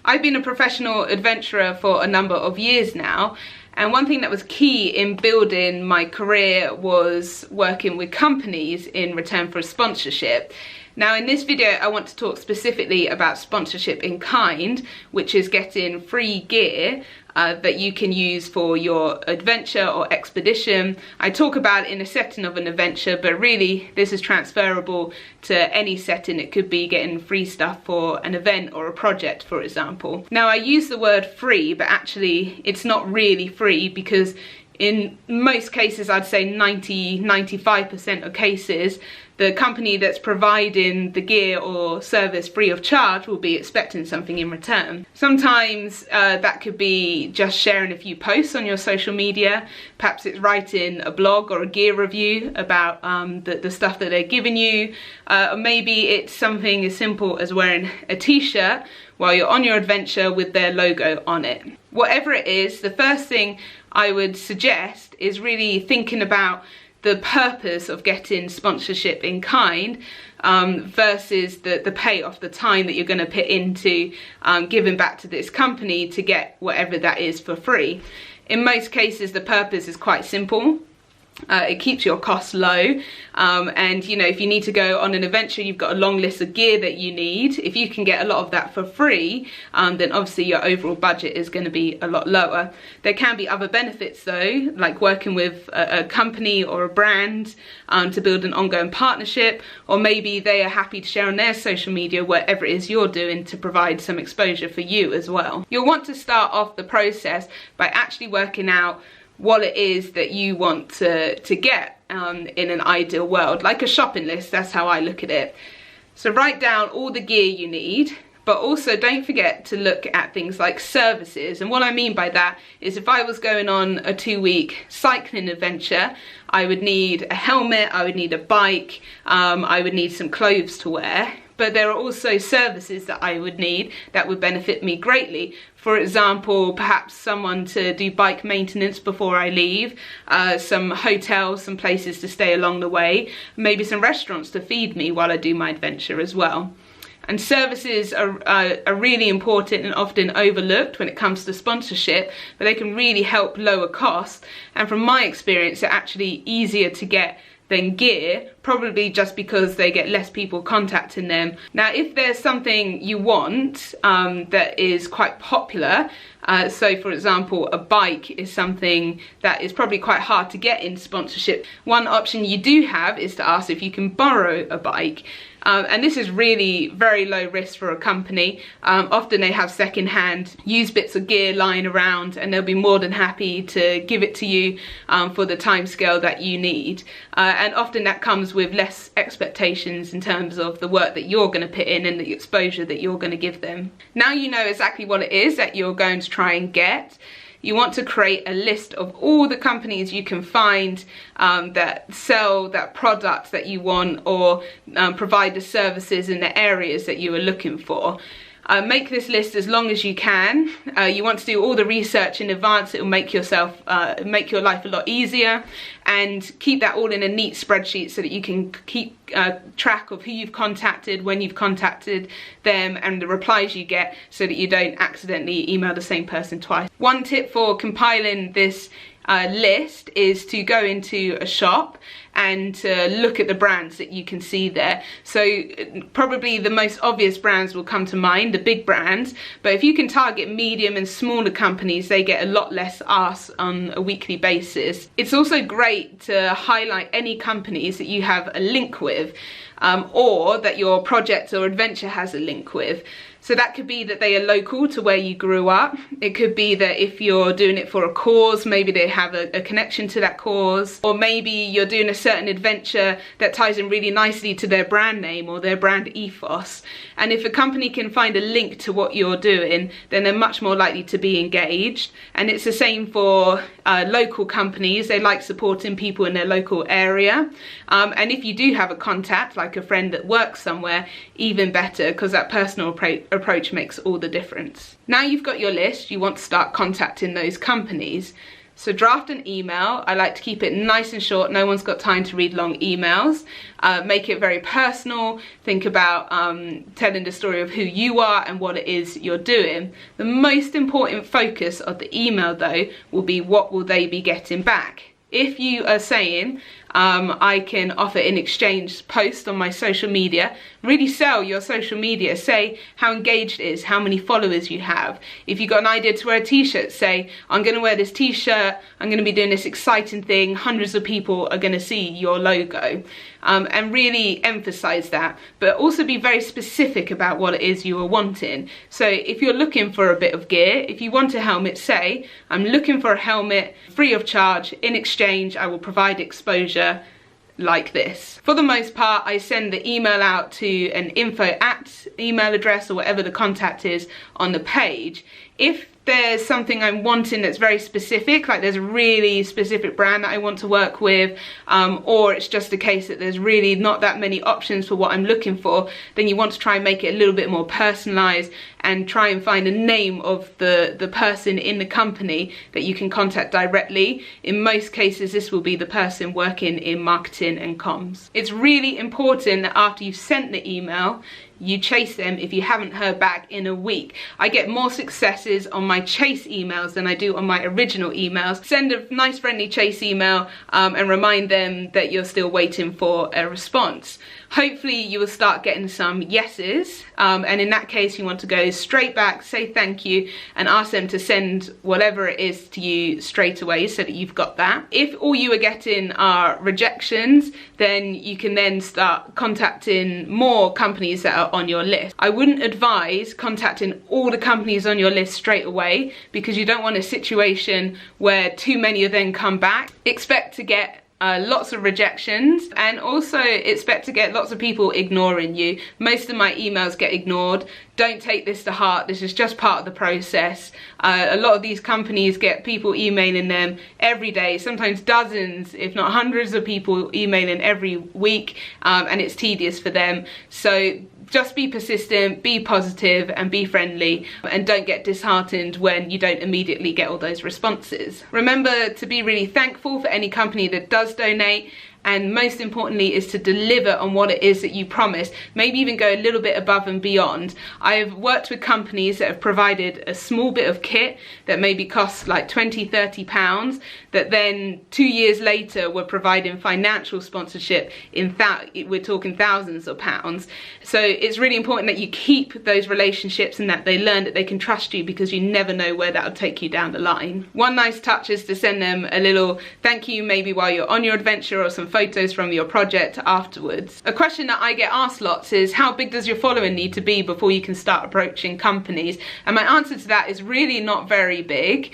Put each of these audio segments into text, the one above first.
I've been a professional adventurer for a number of years now, and one thing that was key in building my career was working with companies in return for a sponsorship. Now in this video I want to talk specifically about sponsorship in kind, which is getting free gear that you can use for your adventure or expedition. I talk about it in a setting of an adventure, but really this is transferable to any setting. It could be getting free stuff for an event or a project, for example. Now I use the word free, but actually it's not really free, because in most cases, I'd say 95% of cases, the company that's providing the gear or service free of charge will be expecting something in return. Sometimes that could be just sharing a few posts on your social media. Perhaps it's writing a blog or a gear review about the stuff that they're giving you. Or maybe it's something as simple as wearing a t-shirt while you're on your adventure with their logo on it. Whatever it is, the first thing I would suggest is really thinking about the purpose of getting sponsorship in kind versus the payoff, the time that you're going to put into giving back to this company to get whatever that is for free. In most cases, the purpose is quite simple. It keeps your costs low, and you know, if you need to go on an adventure, you've got a long list of gear that you need. If you can get a lot of that for free, then obviously your overall budget is going to be a lot lower. There can be other benefits though, like working with a company or a brand to build an ongoing partnership, or maybe they are happy to share on their social media whatever it is you're doing to provide some exposure for you as well. You'll want to start off the process by actually working out what it is that you want to get in an ideal world, like a shopping list. That's how I look at it. So write down all the gear you need, but also don't forget to look at things like services. And what I mean by that is, if I was going on a 2-week cycling adventure, I would need a helmet, I would need a bike, I would need some clothes to wear. But there are also services that I would need that would benefit me greatly. For example, perhaps someone to do bike maintenance before I leave, some hotels, some places to stay along the way, maybe some restaurants to feed me while I do my adventure as well. And services are really important and often overlooked when it comes to sponsorship, but they can really help lower costs. And from my experience, they're actually easier to get than gear, probably just because they get less people contacting them. Now, if there's something you want that is quite popular, so for example, a bike is something that is probably quite hard to get in sponsorship, one option you do have is to ask if you can borrow a bike. And this is really very low risk for a company. Often they have second-hand used bits of gear lying around, and they'll be more than happy to give it to you for the time scale that you need. And often that comes with less expectations in terms of the work that you're going to put in and the exposure that you're going to give them. Now you know exactly what it is that you're going to try and get. You want to create a list of all the companies you can find that sell that product that you want, or provide the services in the areas that you are looking for. Make this list as long as you can. You want to do all the research in advance. It will make make your life a lot easier, and keep that all in a neat spreadsheet so that you can keep track of who you've contacted, when you've contacted them, and the replies you get, so that you don't accidentally email the same person twice. One tip for compiling this list is to go into a shop and to look at the brands that you can see there. So probably the most obvious brands will come to mind, the big brands, but if you can target medium and smaller companies, they get a lot less asks on a weekly basis. It's also great to highlight any companies that you have a link with, or that your project or adventure has a link with. So that could be that they are local to where you grew up. It could be that if you're doing it for a cause, maybe they have a connection to that cause, or maybe you're doing a certain adventure that ties in really nicely to their brand name or their brand ethos. And if a company can find a link to what you're doing, then they're much more likely to be engaged. And it's the same for local companies. They like supporting people in their local area. And if you do have a contact, like a friend that works somewhere, even better, because that personal approach makes all the difference. Now you've got your list, you want to start contacting those companies. So draft an email. I like to keep it nice and short. No one's got time to read long emails. Make it very personal. Think about telling the story of who you are and what it is you're doing. The most important focus of the email though will be what will they be getting back. If you are saying, I can offer in exchange post on my social media, really sell your social media. Say how engaged it is, how many followers you have. If you've got an idea to wear a t-shirt, say, I'm going to wear this t-shirt, I'm going to be doing this exciting thing, hundreds of people are going to see your logo. And really emphasize that, but also be very specific about what it is you are wanting. So if you're looking for a bit of gear, if you want a helmet, say, I'm looking for a helmet free of charge. In exchange, I will provide exposure like this. For the most part, I send the email out to an info@ email address or whatever the contact is on the page. If there's something I'm wanting that's very specific, like there's a really specific brand that I want to work with, or it's just a case that there's really not that many options for what I'm looking for, then you want to try and make it a little bit more personalized and try and find a name of the person in the company that you can contact directly. In most cases, this will be the person working in marketing and comms. It's really important that after you've sent the email, you chase them if you haven't heard back in a week. I get more successes on my chase emails than I do on my original emails. Send a nice friendly chase email and remind them that you're still waiting for a response. Hopefully you will start getting some yeses, and in that case you want to go straight back, say thank you, and ask them to send whatever it is to you straight away so that you've got that. If all you are getting are rejections, then you can then start contacting more companies that are on your list. I wouldn't advise contacting all the companies on your list straight away, because you don't want a situation where too many of them come back. Expect to get lots of rejections, and also expect to get lots of people ignoring you. Most of my emails get ignored. Don't take this to heart. This is just part of the process. A lot of these companies get people emailing them every day, sometimes dozens, if not hundreds of people emailing every week, and it's tedious for them. So just be persistent, be positive, and be friendly, and don't get disheartened when you don't immediately get all those responses. Remember to be really thankful for any company that does donate, and most importantly is to deliver on what it is that you promised. Maybe even go a little bit above and beyond. I've worked with companies that have provided a small bit of kit that maybe costs like 20, 30 pounds, that then 2 years later were providing financial sponsorship in we're talking thousands of pounds. So it's really important that you keep those relationships and that they learn that they can trust you, because you never know where that'll take you down the line. One nice touch is to send them a little thank you, maybe while you're on your adventure, or some photos from your project afterwards. A question that I get asked lots is, how big does your following need to be before you can start approaching companies? And my answer to that is really not very big.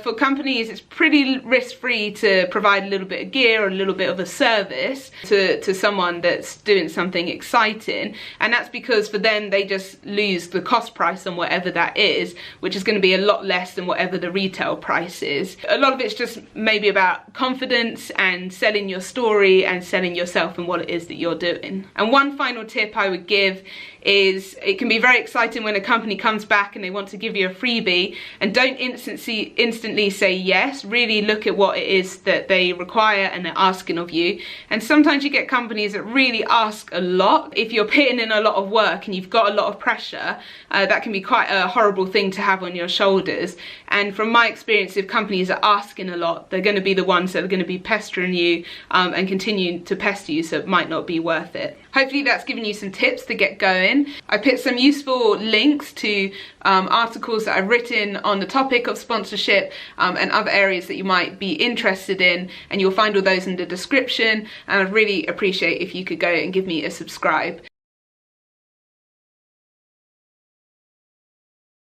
For companies, it's pretty risk-free to provide a little bit of gear or a little bit of a service to someone that's doing something exciting, and that's because for them they just lose the cost price on whatever that is, which is going to be a lot less than whatever the retail price is. A lot of it's just maybe about confidence and selling your story and selling yourself and what it is that you're doing. And one final tip I would give is, it can be very exciting when a company comes back and they want to give you a freebie, and don't instantly say yes. Really look at what it is that they require and they're asking of you. And sometimes you get companies that really ask a lot. If you're putting in a lot of work and you've got a lot of pressure, that can be quite a horrible thing to have on your shoulders. And from my experience, if companies are asking a lot, they're going to be the ones that are going to be pestering you and continue to pester you, so it might not be worth it. Hopefully that's given you some tips to get going. I put some useful links to articles that I've written on the topic of sponsorship and other areas that you might be interested in, and you'll find all those in the description, and I'd really appreciate if you could go and give me a subscribe.